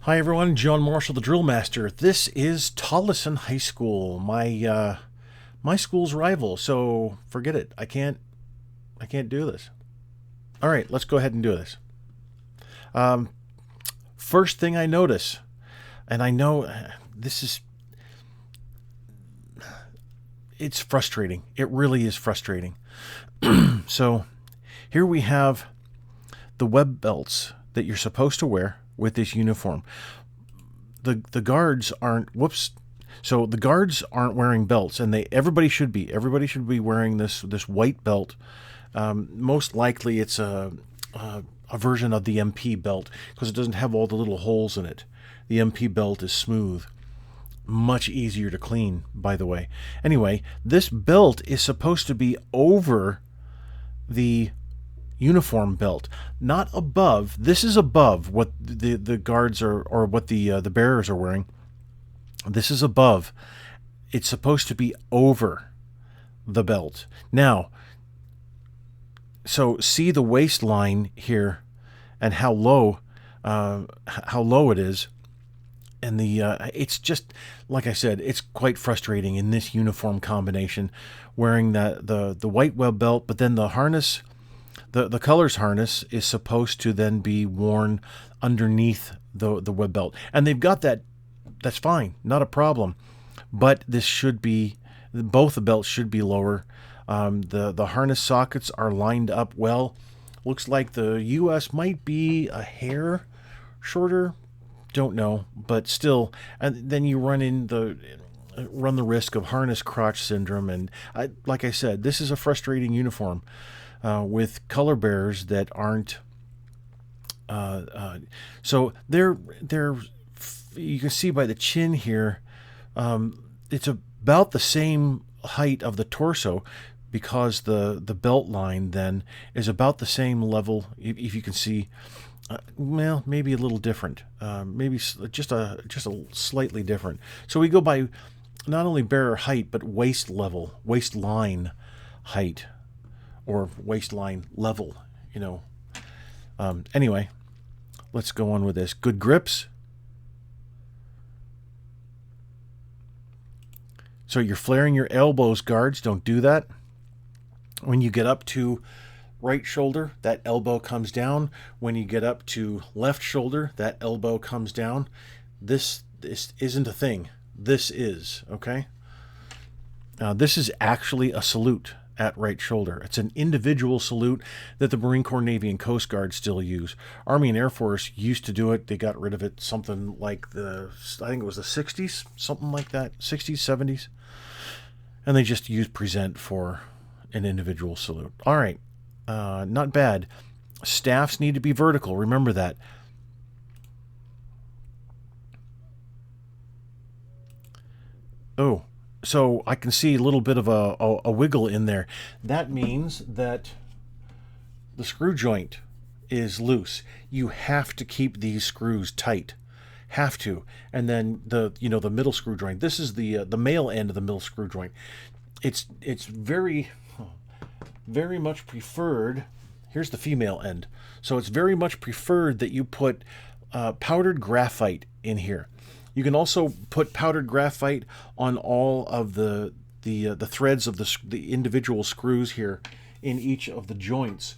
Hi everyone, John Marshall, the DrillMaster. This is Tolleson High School, my school's rival. So forget it. I can't do this. All right, let's go ahead and do this. First thing I notice, and I know it's frustrating. It really is frustrating. So here we have the web belts that you're supposed to wear with this uniform. The guards aren't. So the guards aren't wearing belts, and everybody should be. Everybody should be wearing this white belt. Most likely, it's a version of the MP belt because it doesn't have all the little holes in it. The MP belt is smooth, much easier to clean, by the way. Anyway, this belt is supposed to be over the uniform belt, not above. This is above what the guards are, or what the bearers are wearing. This is above. It's supposed to be over the belt. Now, so see the waistline here and how low it is. And it's just, like I said, it's quite frustrating in this uniform combination, wearing the white web belt, but then the harness, the colors harness is supposed to then be worn underneath the web belt. And they've got that. That's fine, not a problem. But this should be, both the belts should be lower. The harness sockets are lined up well. Looks like the US might be a hair shorter. Don't know, but still, and then you run the risk of harness crotch syndrome. And like I said, this is a frustrating uniform with color bearers that aren't. So they're you can see by the chin here, it's about the same height of the torso, because the belt line then is about the same level. If you can see. Well, maybe a little different. Maybe just a slightly different. So we go by not only bearer height, but waistline height, or waistline level. Anyway, let's go on with this. Good grips. So you're flaring your elbows, guards. Don't do that. When you get up to right shoulder, that elbow comes down. When you get up to left shoulder, that elbow comes down. This isn't a thing. This is, okay? This is actually a salute at right shoulder. It's an individual salute that the Marine Corps, Navy, and Coast Guard still use. Army and Air Force used to do it. They got rid of it something like I think it was the 60s, something like that, 60s, 70s. And they just use present for an individual salute. All right. Not bad. Staffs need to be vertical. Remember that. Oh, so I can see a little bit of a wiggle in there. That means that the screw joint is loose. You have to keep these screws tight. Have to. And then the middle screw joint. This is the male end of the middle screw joint. It's very much preferred. Here's the female end. So it's very much preferred that you put powdered graphite in here. You can also put powdered graphite on all of the threads of the individual screws here in each of the joints.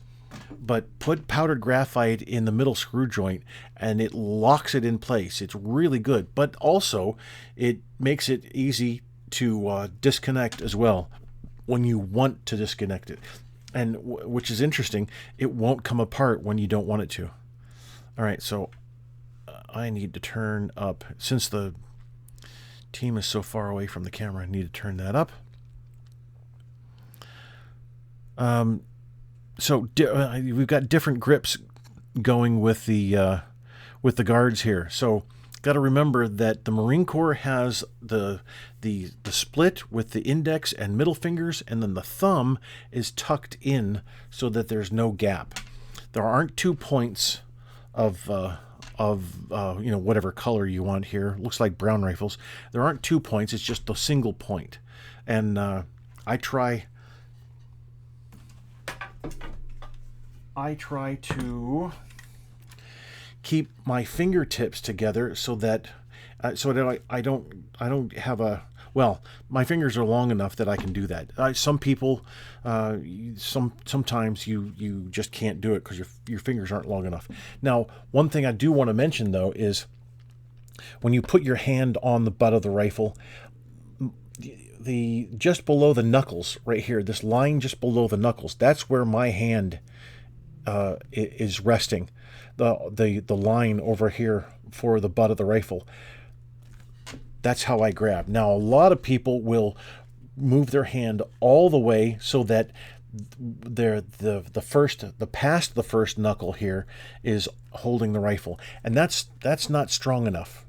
But put powdered graphite in the middle screw joint, and it locks it in place. It's really good. But also, it makes it easy to disconnect as well when you want to disconnect it. And which is interesting, it won't come apart when you don't want it to. All right, so I need to turn up, since the team is so far away from the camera, I need to turn that up. So we've got different grips going with the guards here. So got to remember that the Marine Corps has the split with the index and middle fingers, and then the thumb is tucked in so that there's no gap. There aren't 2 points of whatever color you want here. Looks like brown rifles. There aren't 2 points. It's just a single point. And I try to keep my fingertips together so that I don't have a, well, my fingers are long enough that I can do that. Some people, sometimes you just can't do it because your fingers aren't long enough. Now, one thing I do want to mention though is when you put your hand on the butt of the rifle, the just below the knuckles right here, this line just below the knuckles, that's where my hand is resting. The line over here for the butt of the rifle, that's how I grab. Now, a lot of people will move their hand all the way so that the past the first knuckle here is holding the rifle, and that's not strong enough.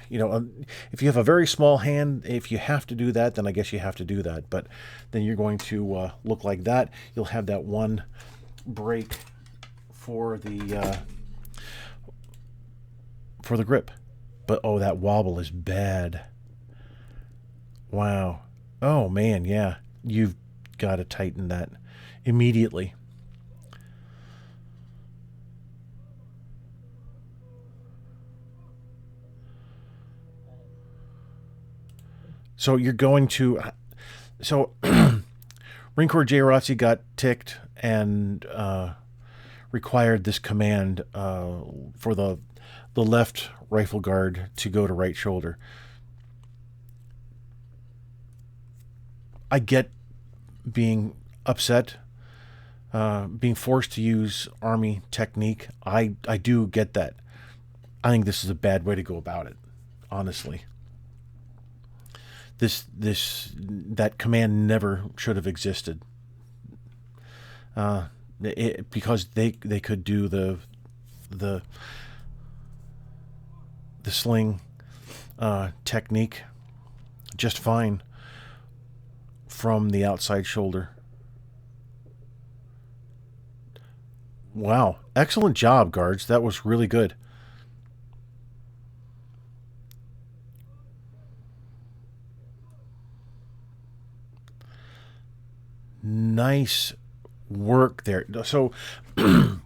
If you have a very small hand, if you have to do that, then I guess you have to do that. But then you're going to look like that. You'll have that one break for the grip. But oh, that wobble is bad. Wow. Oh man, yeah. You've got to tighten that immediately. So you're going to, Marine Corps JROTC got ticked and required this command for the left rifle guard to go to right shoulder. I get being upset, being forced to use Army technique. I do get that. I think this is a bad way to go about it, honestly. That command never should have existed. Because they could do the sling technique just fine from the outside shoulder. Wow, excellent job, guards. That was really good. Nice work there. So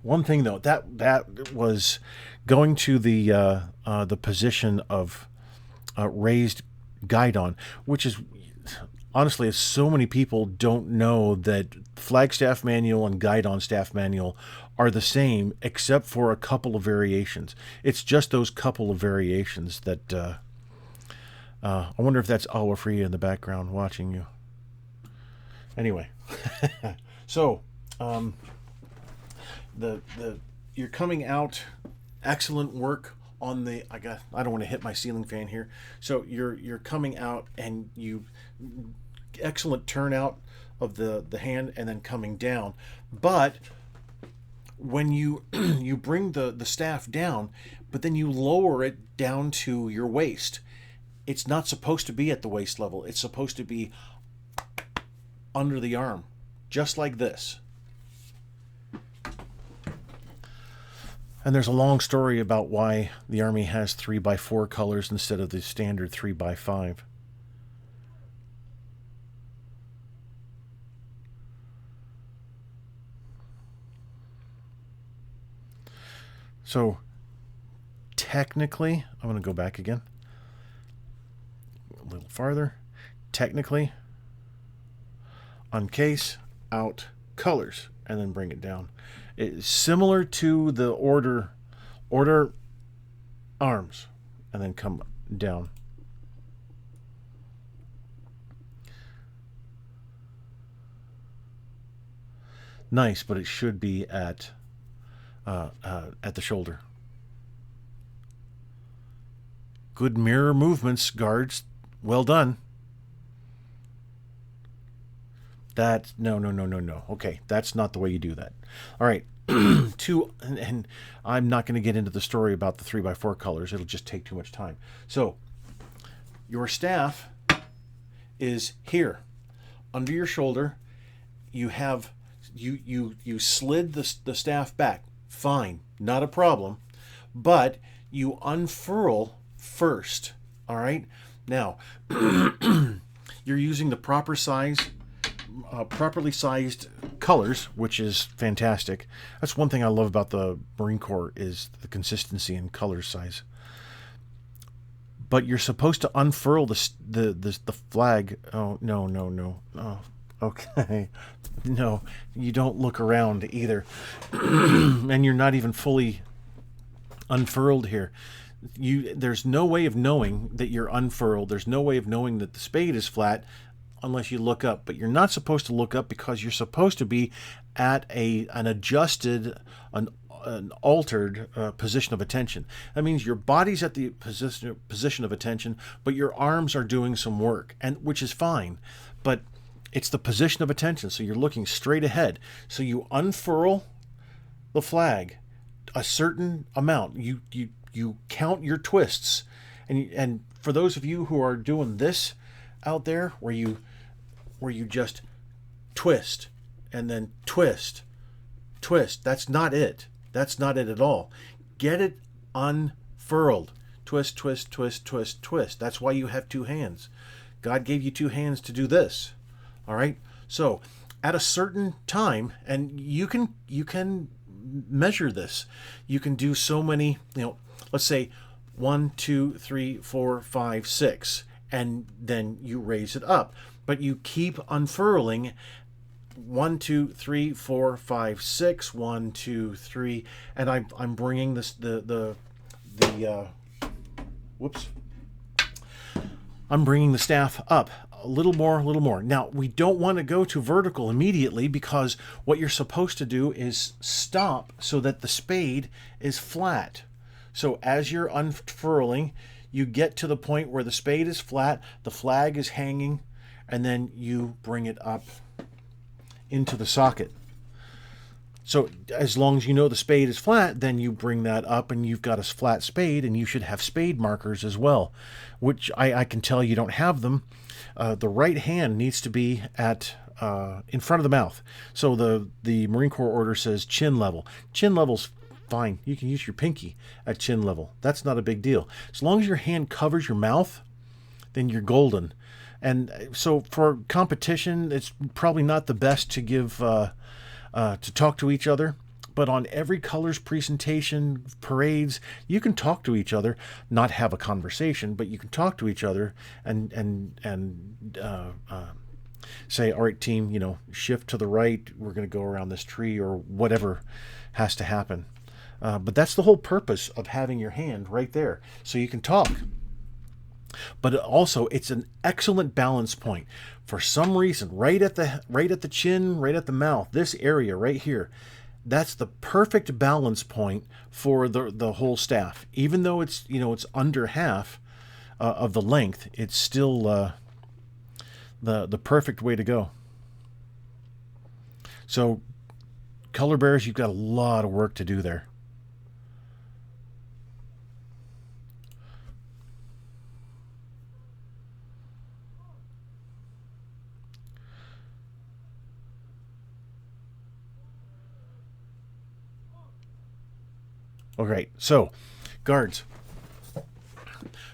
one thing though, that was going to the position of raised guidon, which is honestly, so many people don't know that Flagstaff Manual and Guidon Staff Manual are the same except for a couple of variations. It's just those couple of variations that I wonder if that's Awa Free in the background watching you. Anyway, so you're coming out. Excellent work on the. I don't want to hit my ceiling fan here. So you're coming out and you excellent turnout of the hand and then coming down. But when you you bring the staff down, but then you lower it down to your waist. It's not supposed to be at the waist level. It's supposed to be under the arm, just like this. And there's a long story about why the Army has 3x4 colors instead of the standard 3x5. So technically, I'm going to go back again a little farther. Technically, uncase, out, colors, and then bring it down. It's similar to the order arms, and then come down. Nice, but it should be at the shoulder. Good mirror movements, guards. Well done. That no. Okay, that's not the way you do that. All right, and I'm not going to get into the story about the 3x4 colors. It'll just take too much time. So your staff is here under your shoulder. You have you slid the staff back. Fine, not a problem. But you unfurl first. All right. Now you're using the proper size properly sized colors, which is fantastic. That's one thing I love about the Marine Corps is the consistency in color size. But you're supposed to unfurl the flag. Oh, no. Oh, okay. No, you don't look around either. And you're not even fully unfurled here. There's no way of knowing that you're unfurled. There's no way of knowing that the spade is flat unless you look up. But you're not supposed to look up because you're supposed to be at an adjusted, an altered position of attention. That means your body's at the position of attention, but your arms are doing some work, and which is fine. But it's the position of attention, so you're looking straight ahead. So you unfurl the flag a certain amount. You count your twists, and for those of you who are doing this out there, where you just twist and then twist, that's not it. That's not it at all. Get it unfurled. Twist, twist, twist, twist, twist. That's why you have two hands. God gave you two hands to do this. All right. So at a certain time, and you can measure this. You can do so many. Let's say 1, 2, 3, 4, 5, 6, and then you raise it up. But you keep unfurling. 1, 2, 3, 4, 5, 6. 1, 2, 3, and I'm bringing this I'm bringing the staff up a little more. Now, we don't want to go to vertical immediately, because what you're supposed to do is stop so that the spade is flat. So as you're unfurling, you get to the point where the spade is flat, the flag is hanging, and then you bring it up into the socket. So as long as you know the spade is flat, then you bring that up and you've got a flat spade, and you should have spade markers as well, which I can tell you don't have them. The right hand needs to be at in front of the mouth. So the Marine Corps order says chin level. Chin level's fine. You can use your pinky at chin level. That's not a big deal. As long as your hand covers your mouth, then you're golden. And so for competition, it's probably not the best to give to talk to each other. But on every colors presentation, parades, you can talk to each other, not have a conversation, but you can talk to each other and say, all right, team, shift to the right. We're going to go around this tree, or whatever has to happen. But that's the whole purpose of having your hand right there, so you can talk. But also, it's an excellent balance point. For some reason, right at the chin, right at the mouth, this area right here, that's the perfect balance point for the whole staff. Even though it's it's under half of the length, it's still the perfect way to go. So, color bearers, you've got a lot of work to do there. All right, so guards,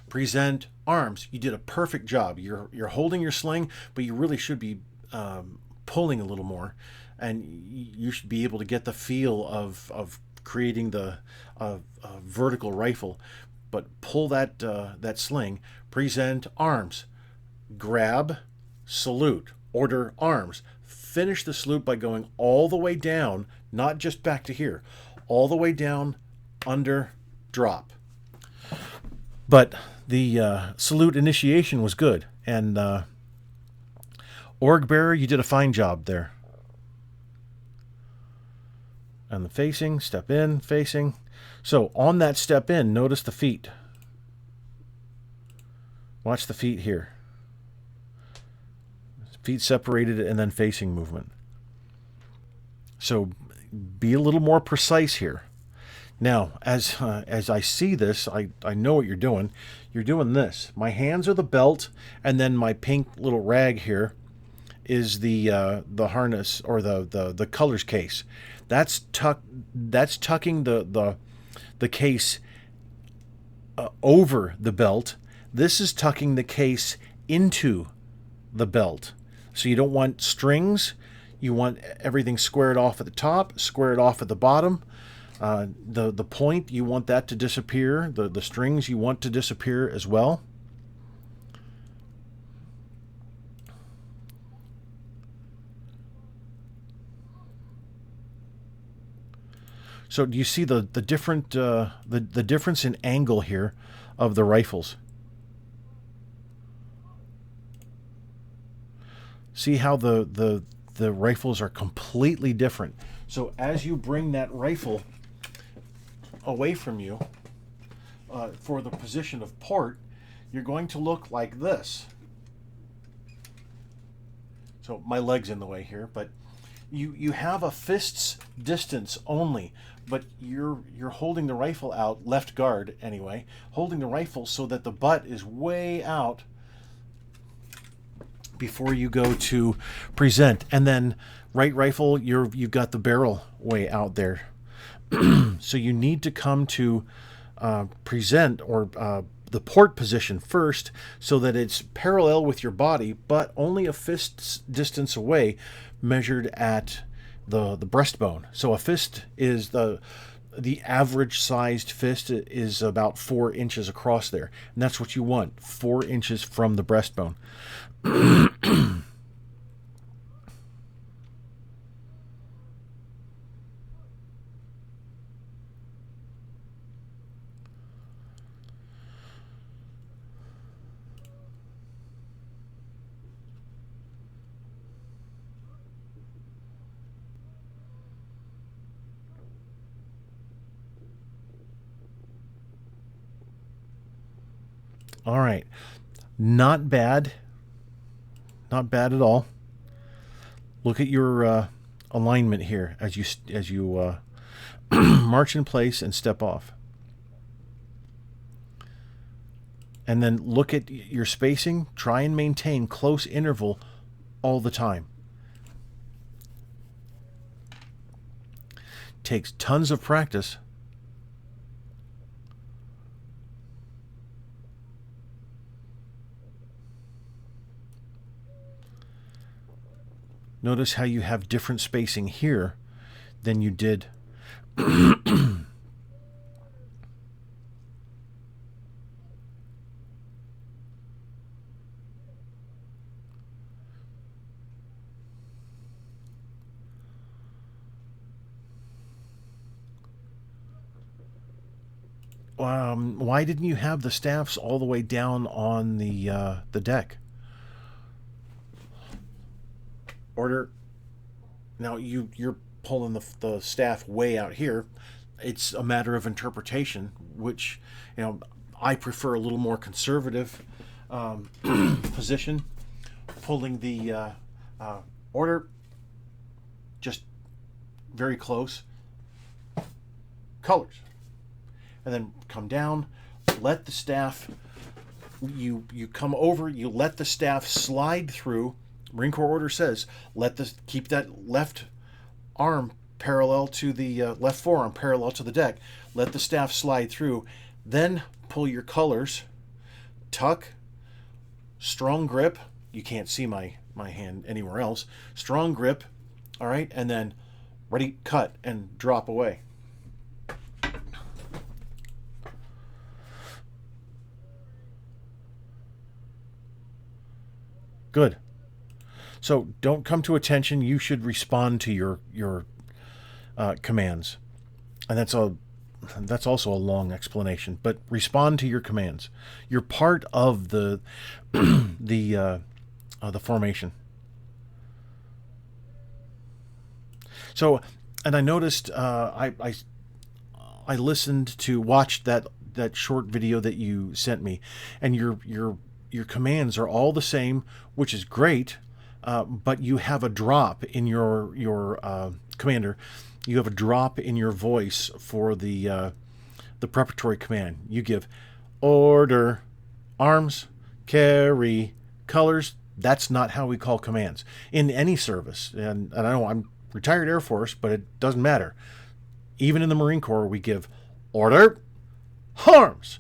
present arms. You did a perfect job. You're holding your sling, but you really should be pulling a little more, and you should be able to get the feel of creating the vertical rifle. But pull that sling. Present arms. Grab, salute. Order arms. Finish the salute by going all the way down, not just back to here, all the way down. Under, drop. But the salute initiation was good, and org bearer, you did a fine job there. And the facing, step in, facing. So on that step in, notice the feet. Watch the feet here. Feet separated and then facing movement. So be a little more precise here. Now, as I see this, I know what you're doing. You're doing this. My hands are the belt, and then my pink little rag here is the harness, or the colors case. That's tucking the case over the belt. This is tucking the case into the belt. So you don't want strings. You want everything squared off at the top, squared off at the bottom. The point, you want that to disappear. The strings you want to disappear as well. So do you see the difference in angle here of the rifles? See how the rifles are completely different. So as you bring that rifle away from you for the position of port, you're going to look like this. So my leg's in the way here, but you have a fist's distance only, but you're holding the rifle out, left guard anyway, holding the rifle so that the butt is way out before you go to present, and then right rifle, you've got the barrel way out there. So you need to come to present or the port position first, so that it's parallel with your body, but only a fist's distance away, measured at the breastbone. So a fist is the average sized fist is about 4 inches across there, and that's what you want, 4 inches from the breastbone. All right, not bad. Not bad at all. Look at your alignment here as you march in place and step off. And then look at your spacing. Try and maintain close interval all the time. Takes tons of practice. Notice how you have different spacing here than you did. Why didn't you have the staffs all the way down on the deck? Order. Now you're pulling the staff way out here. It's a matter of interpretation, which, I prefer a little more conservative position, pulling the order just very close. Colors. And then come down, let the staff, you come over, you let the staff slide through. Marine Corps order says, keep that left arm parallel to the left forearm parallel to the deck. Let the staff slide through. Then pull your colors, tuck, strong grip. You can't see my hand anywhere else. Strong grip, all right, and then ready, cut, and drop away. Good. So don't come to attention. You should respond to your commands, and that's also a long explanation. But respond to your commands. You're part of the the formation. So, and I noticed I watched that short video that you sent me, and your commands are all the same, which is great. But you have a drop in your commander. You have a drop in your voice for the preparatory command. You give order, arms, carry, colors. That's not how we call commands in any service. And I know I'm retired Air Force, but it doesn't matter. Even in the Marine Corps, we give order, arms,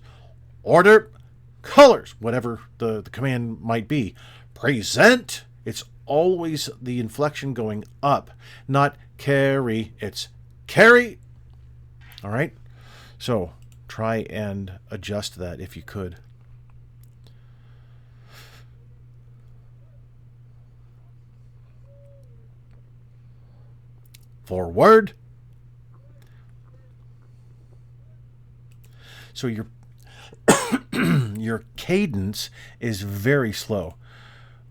order, colors, whatever the command might be. Present. It's always the inflection going up, not carry. It's carry. All right. So try and adjust that if you could. Forward. So your your cadence is very slow.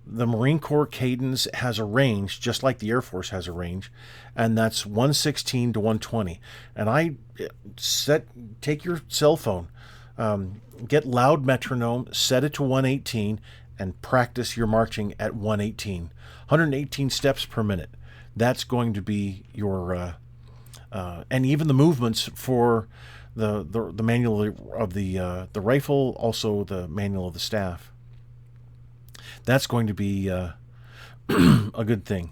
The Marine Corps cadence has a range, just like the Air Force has a range, and that's 116 to 120. And I take your cell phone, get loud metronome, set it to 118, and practice your marching at 118. 118 steps per minute. That's going to be your, and even the movements for the manual of the rifle, also the manual of the staff. That's going to be a good thing.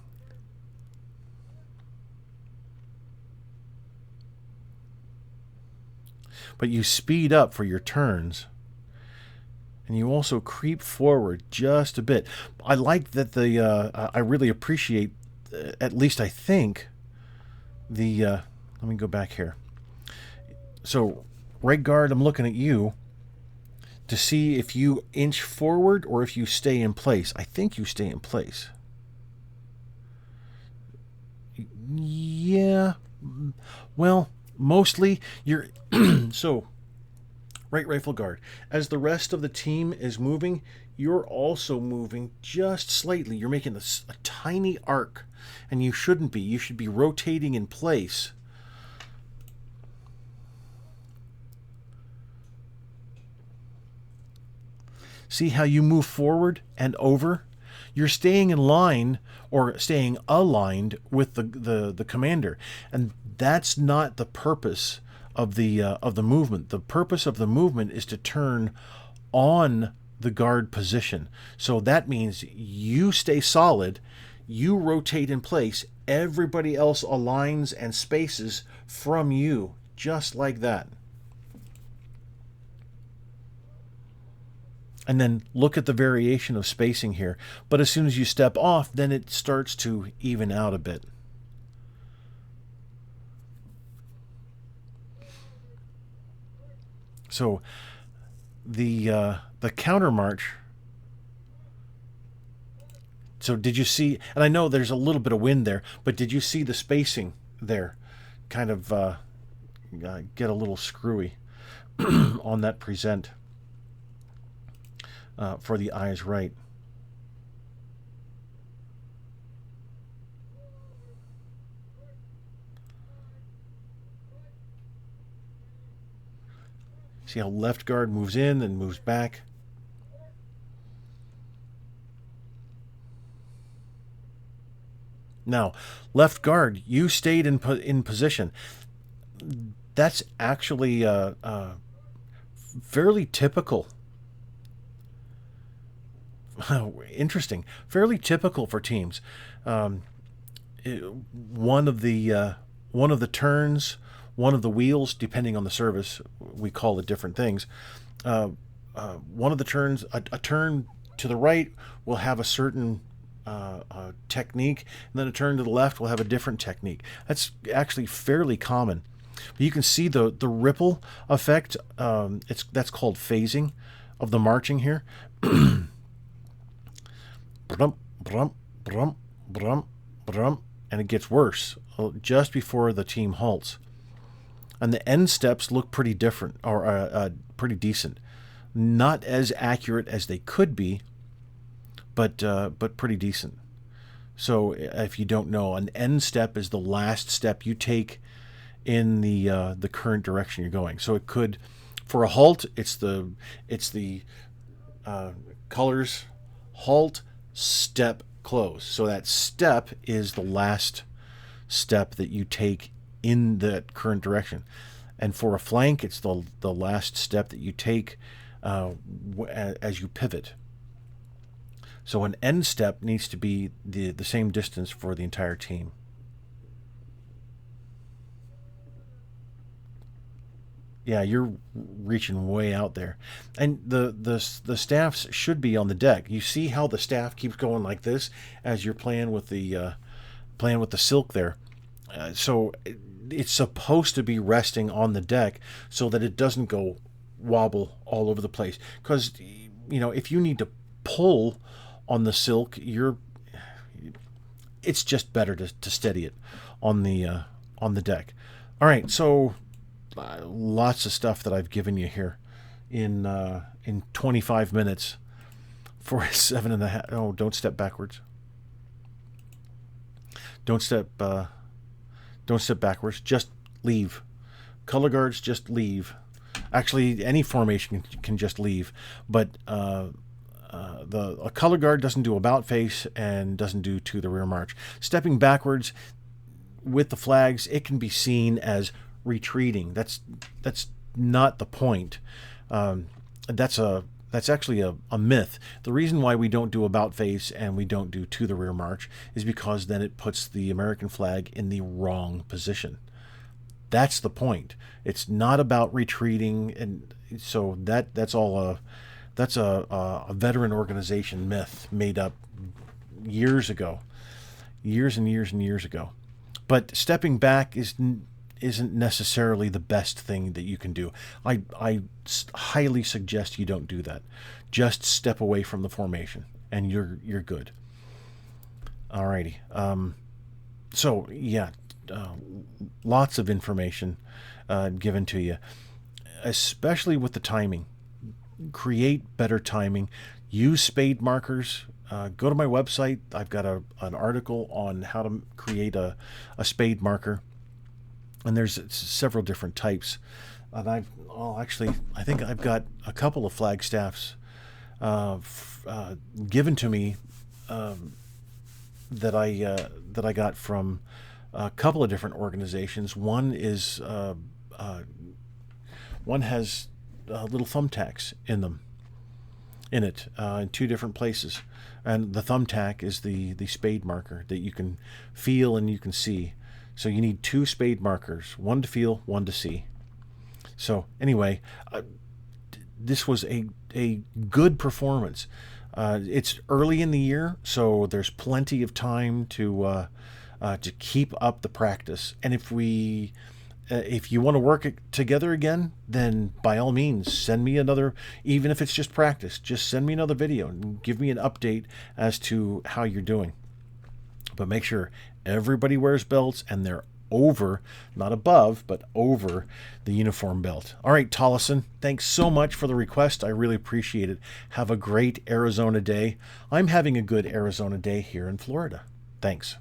But you speed up for your turns, and you also creep forward just a bit. I like that I really appreciate, at least I think, let me go back here. So, right guard, I'm looking at you to see if you inch forward or if you stay in place. I think you stay in place. Yeah. Well, mostly you're... So, right rifle guard, as the rest of the team is moving, you're also moving just slightly. You're making a tiny arc, and you shouldn't be. You should be rotating in place. See how you move forward and over? You're staying in line or staying aligned with the commander, and that's not the purpose of the movement. The purpose of the movement is to turn on the guard position. So that means you stay solid, you rotate in place, everybody else aligns and spaces from you, just like that. And then look at the variation of spacing here. But as soon as you step off, then it starts to even out a bit. So the counter march. So did you see? And I know there's a little bit of wind there, but did you see the spacing there? Kind of get a little screwy on that present. For the eyes right. See how left guard moves in and moves back. Now, left guard, you stayed in position. That's actually fairly typical. Interesting. Fairly typical for teams. One of the turns, one of the wheels, depending on the service, we call it different things. One of the turns, a turn to the right will have a certain technique, and then a turn to the left will have a different technique. That's actually fairly common. But you can see the ripple effect. That's called phasing of the marching here. Brum, brum, brum, brum, brum, and it gets worse just before the team halts. And the end steps look pretty different, or pretty decent. Not as accurate as they could be, but pretty decent. So if you don't know, an end step is the last step you take in the current direction you're going. So it could, for a halt, it's the colors halt, step, close. So that step is the last step that you take in that current direction. And for a flank, it's the last step that you take as you pivot. So an end step needs to be the same distance for the entire team. Yeah, you're reaching way out there. And the staffs should be on the deck. You see how the staff keeps going like this as you're playing with the silk there. So it's supposed to be resting on the deck so that it doesn't go wobble all over the place. Because, if you need to pull on the silk, it's just better to steady it on the deck. All right, so lots of stuff that I've given you here in 25 minutes for 7.5. Oh, don't step backwards. Don't step backwards. Just leave. Color guards, just leave. Actually, any formation can just leave, but a color guard doesn't do about face and doesn't do to the rear march. Stepping backwards with the flags, it can be seen as retreating. That's not the point. That's actually a myth. The reason why we don't do about face and we don't do to the rear march is because then it puts the American flag in the wrong position. That's the point. It's not about retreating, and so that's all a veteran organization myth made up years ago, years and years and years ago. But stepping back isn't necessarily the best thing that you can do. I highly suggest you don't do that. Just step away from the formation, and you're good. Alrighty. So yeah, lots of information given to you, especially with the timing. Create better timing. Use spade markers. Go to my website. I've got an article on how to create a spade marker. And there's several different types. And I think I've got a couple of flag staffs given to me that I got from a couple of different organizations. One has little thumbtacks in it in two different places, and the thumbtack is the spade marker that you can feel and you can see. So you need two spade markers, one to feel, one to see. So anyway, this was a good performance. It's early in the year, so there's plenty of time to keep up the practice. And if you want to work it together again, then by all means, send me another, even if it's just practice, just send me another video and give me an update as to how you're doing. But make sure everybody wears belts and they're over, not above, but over the uniform belt. All right, Tolleson, thanks so much for the request. I really appreciate it. Have a great Arizona day. I'm having a good Arizona day here in Florida. Thanks.